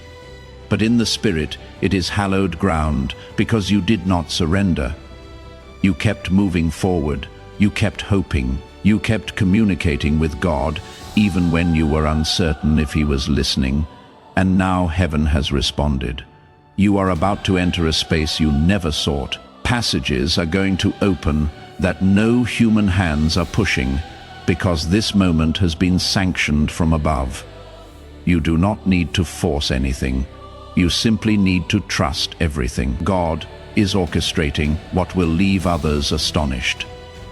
But in the spirit, it is hallowed ground because you did not surrender. You kept moving forward, you kept hoping, you kept communicating with God, even when you were uncertain if He was listening, and now heaven has responded. You are about to enter a space you never sought. Passages are going to open that no human hands are pushing, because this moment has been sanctioned from above. You do not need to force anything. You simply need to trust everything. God is orchestrating what will leave others astonished,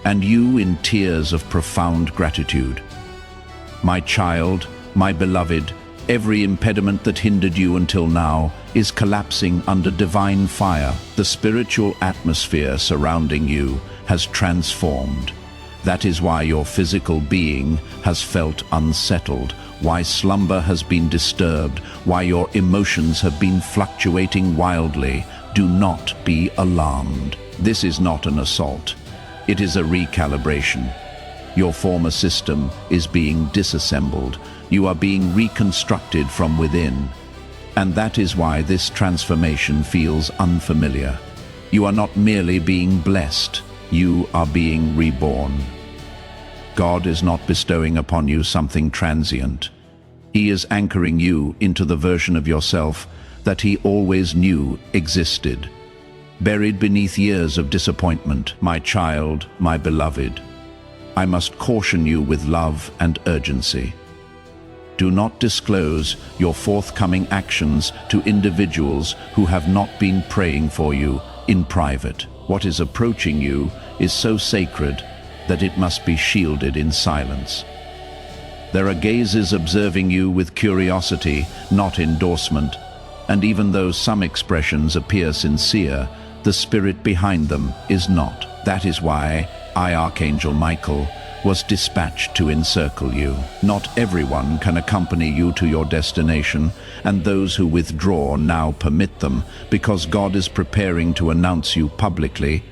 and you in tears of profound gratitude. My child, my beloved, every impediment that hindered you until now is collapsing under divine fire. The spiritual atmosphere surrounding you has transformed. That is why your physical being has felt unsettled, why slumber has been disturbed, why your emotions have been fluctuating wildly. Do not be alarmed. This is not an assault. It is a recalibration. Your former system is being disassembled. You are being reconstructed from within. And that is why this transformation feels unfamiliar. You are not merely being blessed. You are being reborn. God is not bestowing upon you something transient. He is anchoring you into the version of yourself that He always knew existed. Buried beneath years of disappointment, my child, my beloved, I must caution you with love and urgency. Do not disclose your forthcoming actions to individuals who have not been praying for you in private. What is approaching you is so sacred that it must be shielded in silence. There are gazes observing you with curiosity, not endorsement, and even though some expressions appear sincere, the spirit behind them is not. That is why I, Archangel Michael, was dispatched to encircle you. Not everyone can accompany you to your destination, and those who withdraw now permit them, because God is preparing to announce you publicly,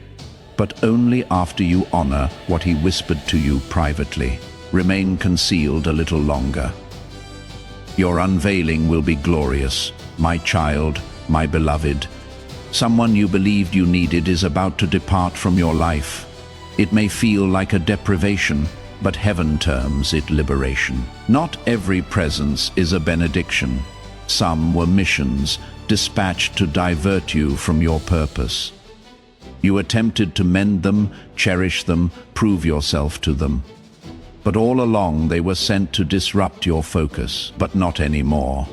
but only after you honor what He whispered to you privately. Remain concealed a little longer. Your unveiling will be glorious, my child, my beloved. Someone you believed you needed is about to depart from your life. It may feel like a deprivation, but heaven terms it liberation. Not every presence is a benediction. Some were missions dispatched to divert you from your purpose. You attempted to mend them, cherish them, prove yourself to them. But all along they were sent to disrupt your focus, but not anymore.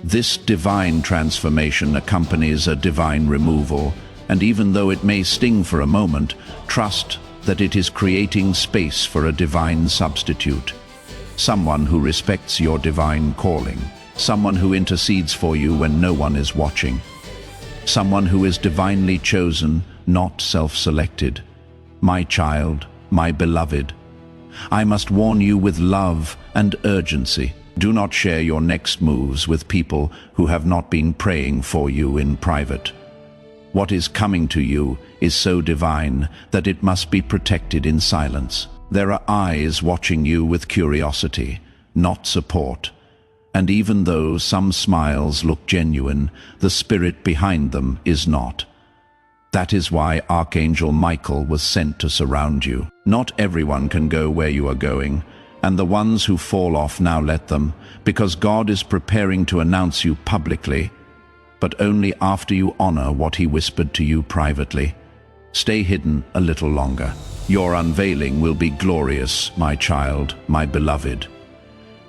This divine transformation accompanies a divine removal, and even though it may sting for a moment, trust that it is creating space for a divine substitute. Someone who respects your divine calling. Someone who intercedes for you when no one is watching. Someone who is divinely chosen, not self-selected. My child, my beloved, I must warn you with love and urgency. Do not share your next moves with people who have not been praying for you in private. What is coming to you is so divine that it must be protected in silence. There are eyes watching you with curiosity, not support. And even though some smiles look genuine, the spirit behind them is not. That is why Archangel Michael was sent to surround you. Not everyone can go where you are going, and the ones who fall off, now let them, because God is preparing to announce you publicly, but only after you honor what he whispered to you privately. Stay hidden a little longer. Your unveiling will be glorious, my child, my beloved.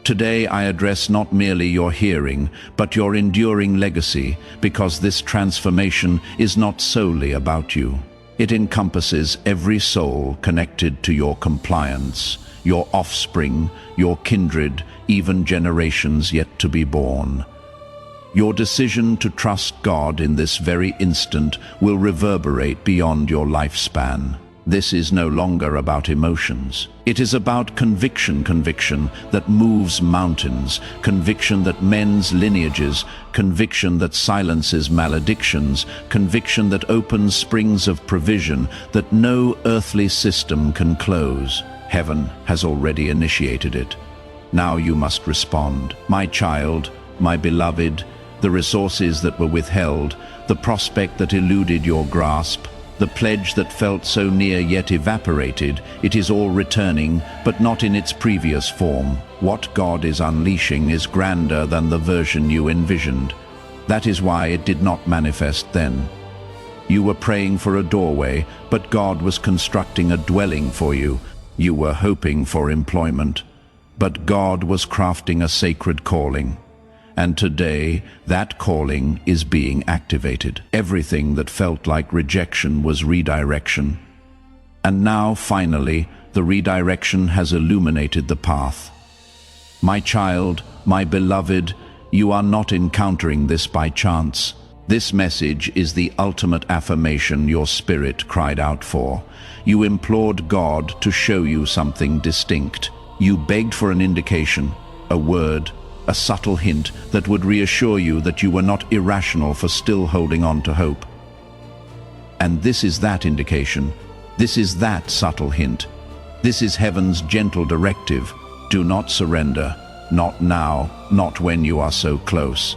Today I address not merely your hearing, but your enduring legacy, because this transformation is not solely about you. It encompasses every soul connected to your compliance, your offspring, your kindred, even generations yet to be born. Your decision to trust God in this very instant will reverberate beyond your lifespan. This is no longer about emotions. It is about conviction that moves mountains, conviction that mends lineages, conviction that silences maledictions, conviction that opens springs of provision that no earthly system can close. Heaven has already initiated it. Now you must respond. My child, my beloved, the resources that were withheld, the prospect that eluded your grasp, the pledge that felt so near yet evaporated, it is all returning, but not in its previous form. What God is unleashing is grander than the version you envisioned. That is why it did not manifest then. You were praying for a doorway, but God was constructing a dwelling for you. You were hoping for employment, but God was crafting a sacred calling. And today, that calling is being activated. Everything that felt like rejection was redirection. And now, finally, the redirection has illuminated the path. My child, my beloved, you are not encountering this by chance. This message is the ultimate affirmation your spirit cried out for. You implored God to show you something distinct. You begged for an indication, a word, a subtle hint that would reassure you that you were not irrational for still holding on to hope. And this is that indication. This is that subtle hint. This is heaven's gentle directive. Do not surrender. Not now, not when you are so close.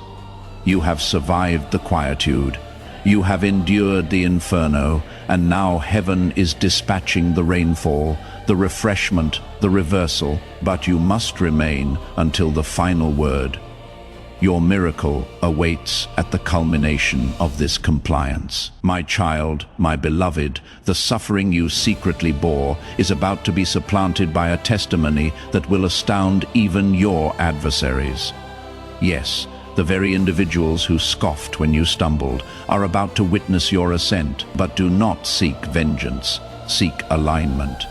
You have survived the quietude. You have endured the inferno, and now heaven is dispatching the rainfall, the refreshment, the reversal, but you must remain until the final word. Your miracle awaits at the culmination of this compliance. My child, my beloved, the suffering you secretly bore is about to be supplanted by a testimony that will astound even your adversaries. Yes, the very individuals who scoffed when you stumbled are about to witness your ascent, but do not seek vengeance, seek alignment.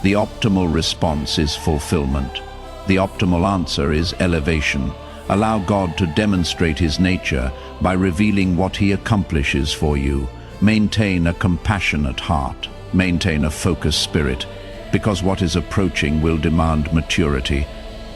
The optimal response is fulfillment. The optimal answer is elevation. Allow God to demonstrate his nature by revealing what he accomplishes for you. Maintain a compassionate heart. Maintain a focused spirit, because what is approaching will demand maturity.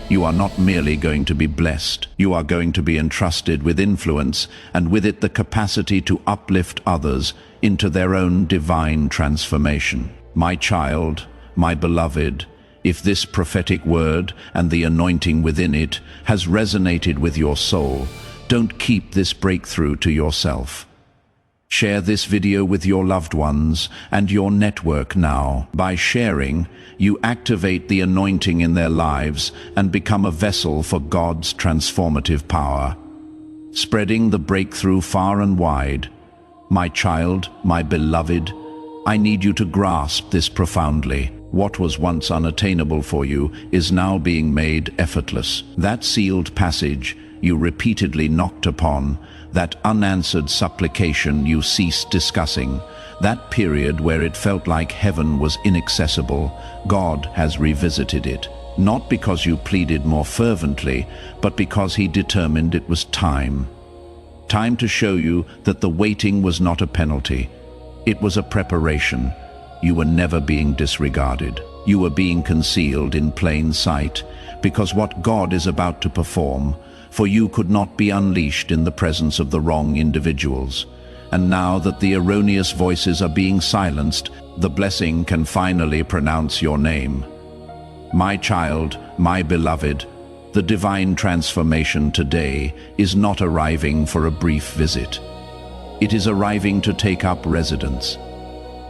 You are not merely going to be blessed. You are going to be entrusted with influence, and with it the capacity to uplift others into their own divine transformation. My child, my beloved, if this prophetic word and the anointing within it has resonated with your soul, don't keep this breakthrough to yourself. Share this video with your loved ones and your network now. By sharing, you activate the anointing in their lives and become a vessel for God's transformative power, spreading the breakthrough far and wide. My child, my beloved, I need you to grasp this profoundly. What was once unattainable for you is now being made effortless. That sealed passage you repeatedly knocked upon, that unanswered supplication you ceased discussing, that period where it felt like heaven was inaccessible, God has revisited it. Not because you pleaded more fervently, but because he determined it was time. Time to show you that the waiting was not a penalty. It was a preparation. You were never being disregarded. You were being concealed in plain sight, because what God is about to perform, for you could not be unleashed in the presence of the wrong individuals. And now that the erroneous voices are being silenced, the blessing can finally pronounce your name. My child, my beloved, the divine transformation today is not arriving for a brief visit. It is arriving to take up residence.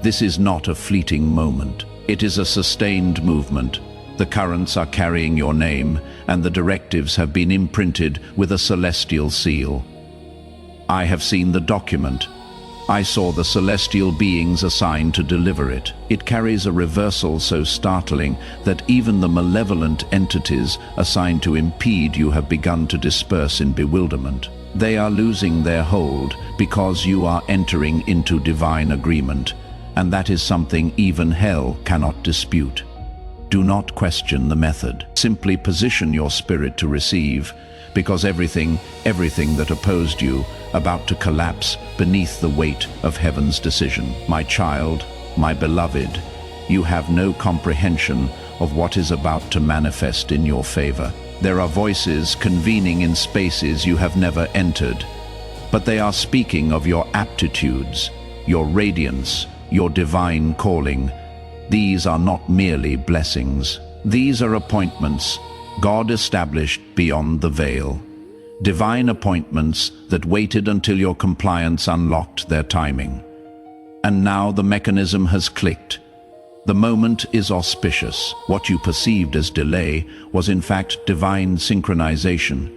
This is not a fleeting moment. It is a sustained movement. The currents are carrying your name, and the directives have been imprinted with a celestial seal. I have seen the document. I saw the celestial beings assigned to deliver it. It carries a reversal so startling that even the malevolent entities assigned to impede you have begun to disperse in bewilderment. They are losing their hold because you are entering into divine agreement, and that is something even hell cannot dispute. Do not question the method. Simply position your spirit to receive, because everything that opposed you about to collapse beneath the weight of heaven's decision. My child, my beloved, you have no comprehension of what is about to manifest in your favor. There are voices convening in spaces you have never entered, but they are speaking of your aptitudes, your radiance, your divine calling. These are not merely blessings. These are appointments God established beyond the veil. Divine appointments that waited until your compliance unlocked their timing. And now the mechanism has clicked. The moment is auspicious. What you perceived as delay was in fact divine synchronization.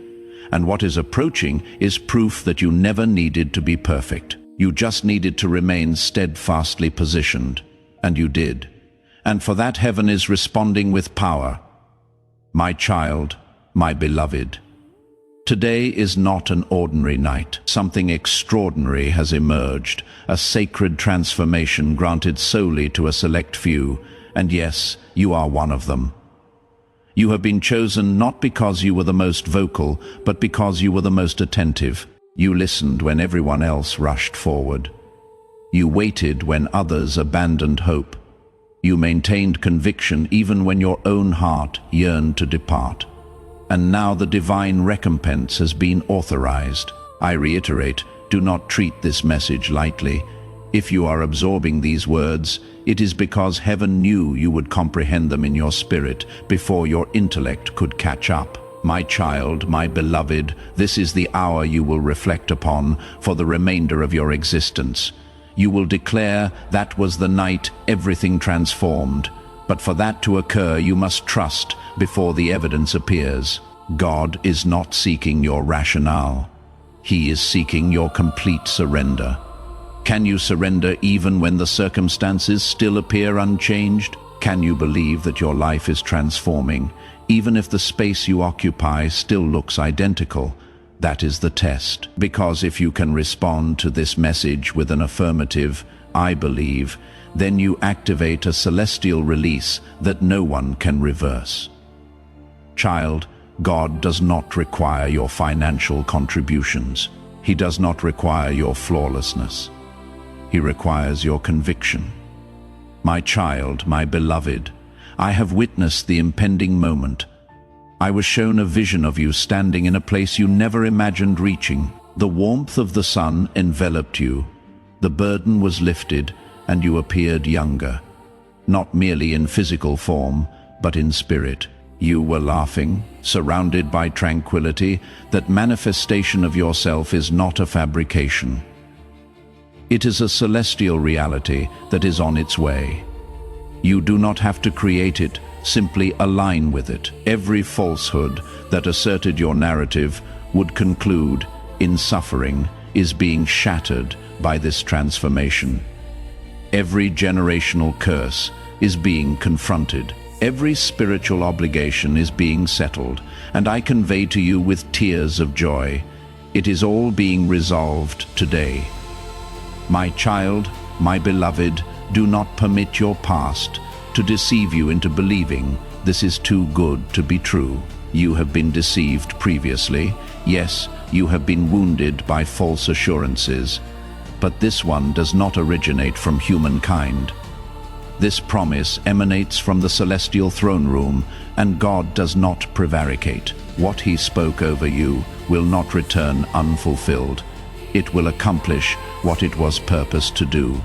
And what is approaching is proof that you never needed to be perfect. You just needed to remain steadfastly positioned. And you did. And for that heaven is responding with power. My child, my beloved, today is not an ordinary night. Something extraordinary has emerged, a sacred transformation granted solely to a select few, and yes, you are one of them. You have been chosen not because you were the most vocal, but because you were the most attentive. You listened when everyone else rushed forward. You waited when others abandoned hope. You maintained conviction even when your own heart yearned to depart. And now the divine recompense has been authorized. I reiterate, do not treat this message lightly. If you are absorbing these words, it is because heaven knew you would comprehend them in your spirit before your intellect could catch up. My child, my beloved, this is the hour you will reflect upon for the remainder of your existence. You will declare that was the night everything transformed. But for that to occur, you must trust before the evidence appears. God is not seeking your rationale. He is seeking your complete surrender. Can you surrender even when the circumstances still appear unchanged? Can you believe that your life is transforming, even if the space you occupy still looks identical? That is the test. Because if you can respond to this message with an affirmative, I believe, then you activate a celestial release that no one can reverse. Child, God does not require your financial contributions. He does not require your flawlessness. He requires your conviction. My child, my beloved, I have witnessed the impending moment. I was shown a vision of you standing in a place you never imagined reaching. The warmth of the sun enveloped you. The burden was lifted, and you appeared younger. Not merely in physical form, but in spirit. You were laughing, surrounded by tranquility. That manifestation of yourself is not a fabrication. It is a celestial reality that is on its way. You do not have to create it, simply align with it. Every falsehood that asserted your narrative would conclude in suffering is being shattered by this transformation. Every generational curse is being confronted. Every spiritual obligation is being settled, and I convey to you with tears of joy, it is all being resolved today. My child, my beloved, do not permit your past to deceive you into believing this is too good to be true. You have been deceived previously. Yes, you have been wounded by false assurances. But this one does not originate from humankind. This promise emanates from the celestial throne room, and God does not prevaricate. What he spoke over you will not return unfulfilled. It will accomplish what it was purposed to do.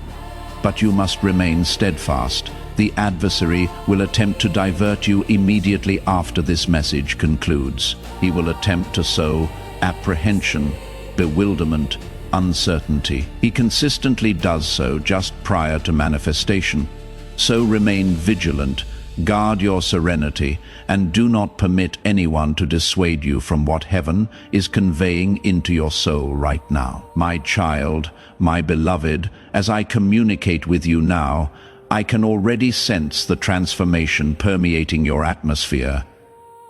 But you must remain steadfast. The adversary will attempt to divert you immediately after this message concludes. He will attempt to sow apprehension, bewilderment, uncertainty. He consistently does so just prior to manifestation. So remain vigilant, guard your serenity, and do not permit anyone to dissuade you from what heaven is conveying into your soul right now. My child, my beloved, as I communicate with you now, I can already sense the transformation permeating your atmosphere.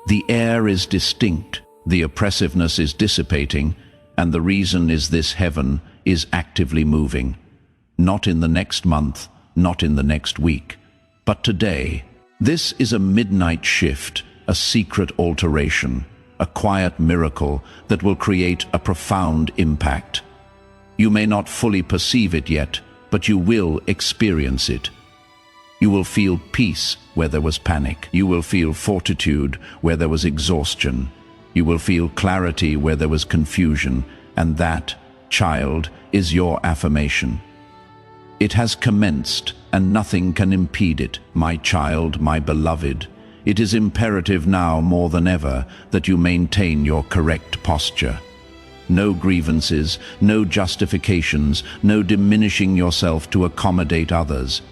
The air is distinct, the oppressiveness is dissipating, and the reason is this: heaven is actively moving. Not in the next month, not in the next week, but today. This is a midnight shift, a secret alteration, a quiet miracle that will create a profound impact. You may not fully perceive it yet, but you will experience it. You will feel peace where there was panic. You will feel fortitude where there was exhaustion. You will feel clarity where there was confusion, and that, child, is your affirmation. It has commenced, and nothing can impede it. My child, my beloved, it is imperative now more than ever that you maintain your correct posture. No grievances, no justifications, no diminishing yourself to accommodate others.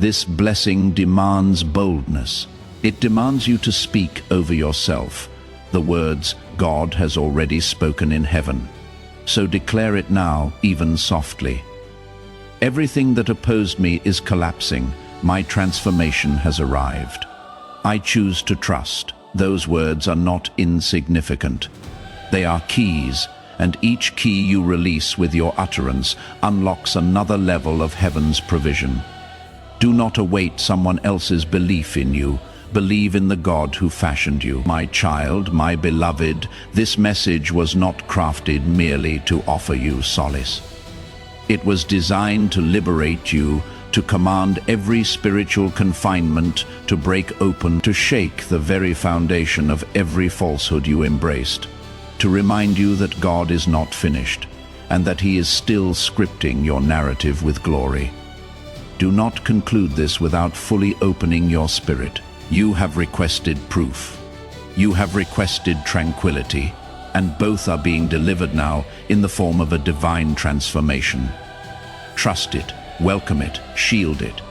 This blessing demands boldness. It demands you to speak over yourself the words God has already spoken in heaven. So declare it now, even softly. Everything that opposed me is collapsing. My transformation has arrived. I choose to trust. Those words are not insignificant. They are keys, and each key you release with your utterance unlocks another level of heaven's provision. Do not await someone else's belief in you. Believe in the God who fashioned you. My child, my beloved, this message was not crafted merely to offer you solace. It was designed to liberate you, to command every spiritual confinement to break open, to shake the very foundation of every falsehood you embraced, to remind you that God is not finished, and that He is still scripting your narrative with glory. Do not conclude this without fully opening your spirit. You have requested proof. You have requested tranquility, and both are being delivered now in the form of a divine transformation. Trust it, welcome it, shield it.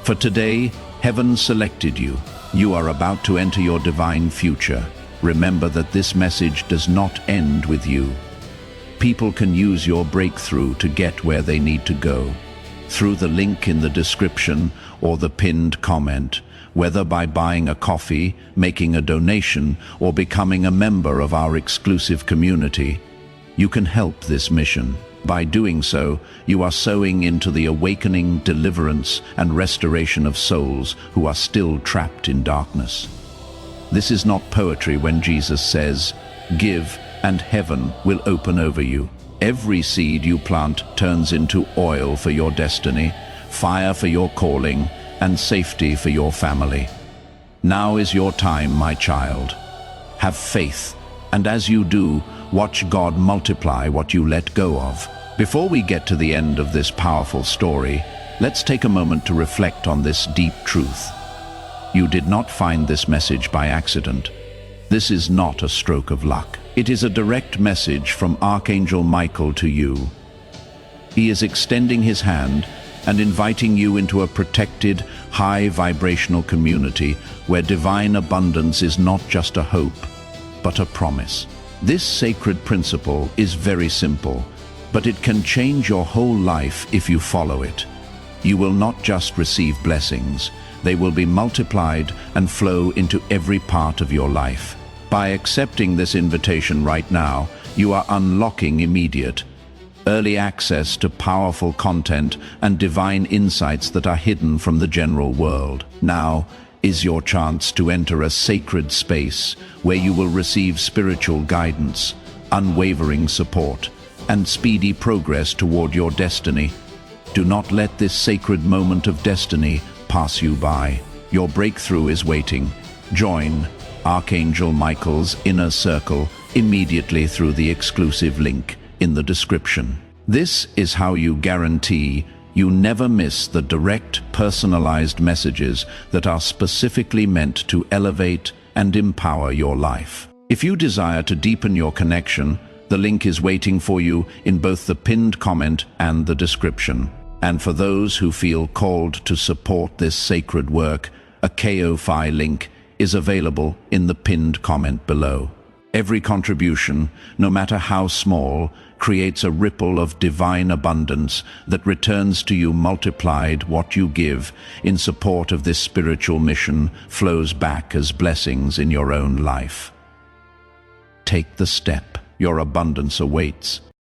For today, heaven selected you. You are about to enter your divine future. Remember that this message does not end with you. People can use your breakthrough to get where they need to go. Through the link in the description or the pinned comment, whether by buying a coffee, making a donation, or becoming a member of our exclusive community, you can help this mission. By doing so, you are sowing into the awakening, deliverance, and restoration of souls who are still trapped in darkness. This is not poetry when Jesus says, "Give, and heaven will open over you." Every seed you plant turns into oil for your destiny, fire for your calling, and safety for your family. Now is your time, my child. Have faith, and as you do, watch God multiply what you let go of. Before we get to the end of this powerful story, let's take a moment to reflect on this deep truth. You did not find this message by accident. This is not a stroke of luck. It is a direct message from Archangel Michael to you. He is extending his hand and inviting you into a protected, high-vibrational community where divine abundance is not just a hope, but a promise. This sacred principle is very simple, but it can change your whole life if you follow it. You will not just receive blessings, they will be multiplied and flow into every part of your life. By accepting this invitation right now, you are unlocking immediate, early access to powerful content and divine insights that are hidden from the general world. Now is your chance to enter a sacred space where you will receive spiritual guidance, unwavering support, and speedy progress toward your destiny. Do not let this sacred moment of destiny pass you by. Your breakthrough is waiting. Join Archangel Michael's inner circle immediately through the exclusive link in the description. This is how you guarantee you never miss the direct, personalized messages that are specifically meant to elevate and empower your life. If you desire to deepen your connection, the link is waiting for you in both the pinned comment and the description. And for those who feel called to support this sacred work, a Ko-Fi link is available in the pinned comment below. Every contribution, no matter how small, creates a ripple of divine abundance that returns to you multiplied. What you give in support of this spiritual mission flows back as blessings in your own life. Take the step. Your abundance awaits.